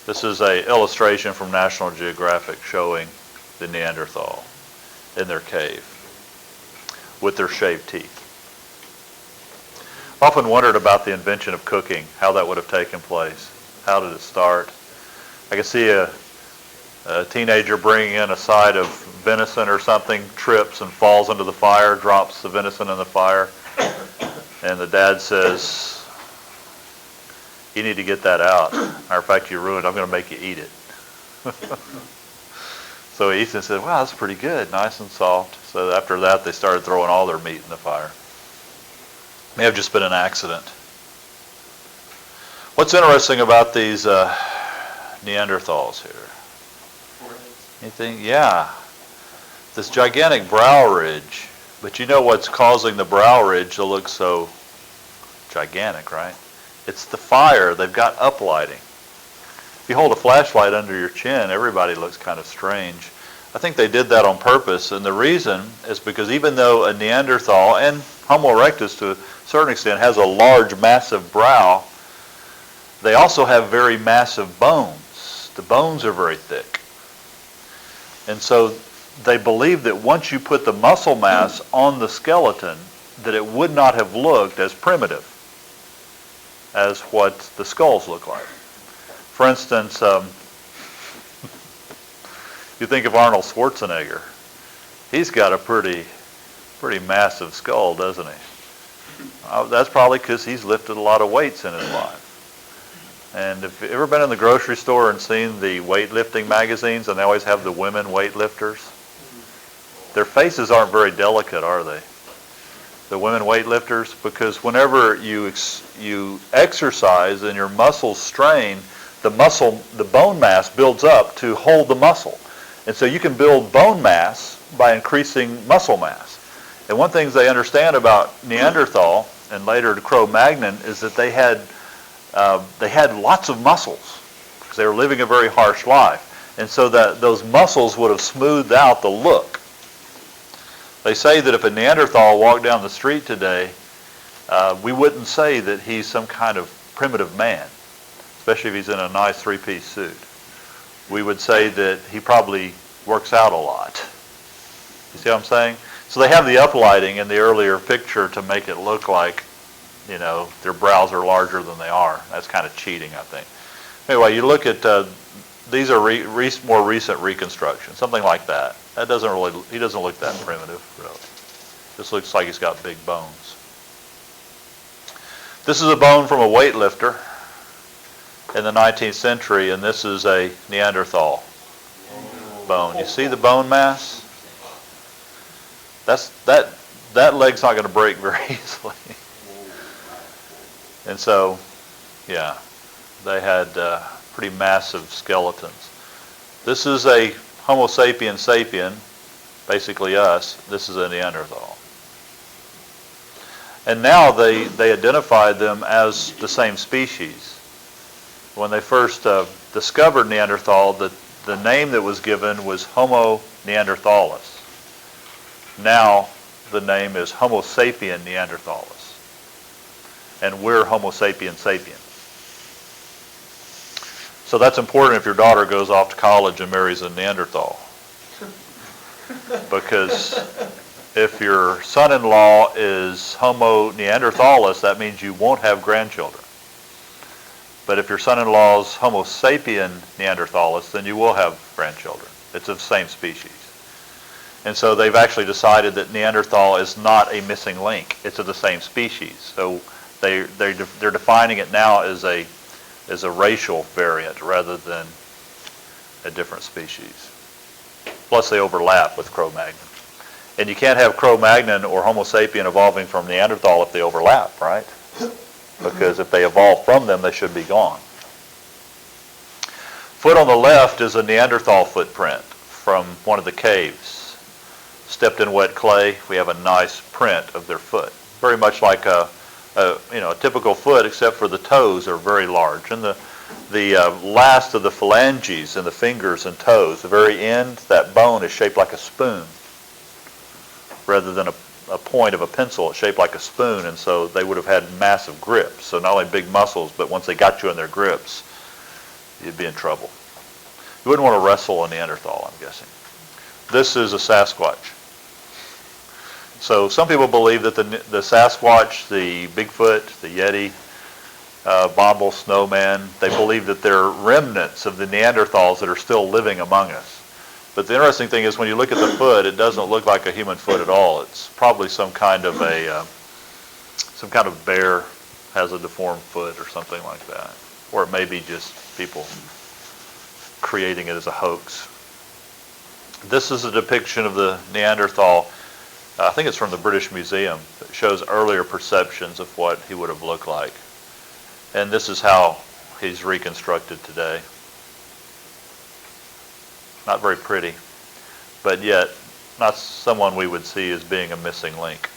This is an illustration from National Geographic showing the Neanderthal in their cave with their shaved teeth. Often wondered about the invention of cooking, how that would have taken place. How did it start? I can see a teenager bringing in a side of venison or something, trips and falls into the fire, drops the venison in the fire, and the dad says, "You need to get that out. Matter of fact, you ruined it. I'm going to make you eat it." So he eats and said, "Wow, that's pretty good, nice and soft." So after that, they started throwing all their meat in the fire. May have just been an accident. What's interesting about these Neanderthals here? Anything? Yeah. This gigantic brow ridge. But you know what's causing the brow ridge to look so gigantic, right? It's the fire. They've got uplighting. If you hold a flashlight under your chin, everybody looks kind of strange. I think they did that on purpose, and the reason is because even though a Neanderthal and Homo erectus to a certain extent has a large, massive brow, they also have very massive bones. The bones are very thick. And so they believe that once you put the muscle mass on the skeleton, that it would not have looked as primitive as what the skulls look like. For instance, you think of Arnold Schwarzenegger. He's got a pretty massive skull, doesn't he? That's probably because he's lifted a lot of weights in his life. And if you've ever been in the grocery store and seen the weightlifting magazines, and they always have the women weightlifters, their faces aren't very delicate, are they? The women weightlifters, because whenever you exercise and your muscles strain, the bone mass builds up to hold the muscle. And so you can build bone mass by increasing muscle mass. And one thing they understand about Neanderthal and later the Cro-Magnon is that they had lots of muscles because they were living a very harsh life. And so that those muscles would have smoothed out the look. They say that if a Neanderthal walked down the street today, we wouldn't say that he's some kind of primitive man, especially if he's in a nice three-piece suit. We would say that he probably works out a lot. You see what I'm saying? So they have the uplighting in the earlier picture to make it look like, you know, their brows are larger than they are. That's kind of cheating, I think. Anyway, you look at these are more recent reconstructions, something like that. He doesn't look that primitive, really. Just looks like he's got big bones. This is a bone from a weightlifter in the 19th century, and this is a Neanderthal bone. You see the bone mass? That leg's not going to break very easily. And so, yeah, they had pretty massive skeletons. This is a Homo sapien sapien, basically us. This is a Neanderthal. And now they identified them as the same species. When they first discovered Neanderthal, the name that was given was Homo neanderthalis. Now the name is Homo sapien neanderthalis. And we're Homo sapien sapien. So that's important if your daughter goes off to college and marries a Neanderthal. Because if your son-in-law is Homo neanderthalis, that means you won't have grandchildren. But if your son-in-law is Homo sapien neanderthalis, then you will have grandchildren. It's of the same species. And so they've actually decided that Neanderthal is not a missing link. It's of the same species. So they're defining it now as a racial variant rather than a different species. Plus they overlap with Cro-Magnon. And you can't have Cro-Magnon or Homo sapien evolving from Neanderthal if they overlap, right? Because if they evolve from them, they should be gone. Foot on the left is a Neanderthal footprint from one of the caves. Stepped in wet clay, we have a nice print of their foot. Very much like a typical foot, except for the toes are very large. And the last of the phalanges and the fingers and toes, the very end, that bone is shaped like a spoon rather than a point of a pencil. It's shaped like a spoon, and so they would have had massive grips. So not only big muscles, but once they got you in their grips, you'd be in trouble. You wouldn't want to wrestle a Neanderthal, I'm guessing. This is a Sasquatch. So some people believe that the Sasquatch, the Bigfoot, the Yeti, Bomble, Snowman, they believe that they're remnants of the Neanderthals that are still living among us. But the interesting thing is when you look at the foot, it doesn't look like a human foot at all. It's probably some kind of bear has a deformed foot or something like that. Or it may be just people creating it as a hoax. This is a depiction of the Neanderthal. I think it's from the British Museum. It shows earlier perceptions of what he would have looked like. And this is how he's reconstructed today. Not very pretty, but yet not someone we would see as being a missing link.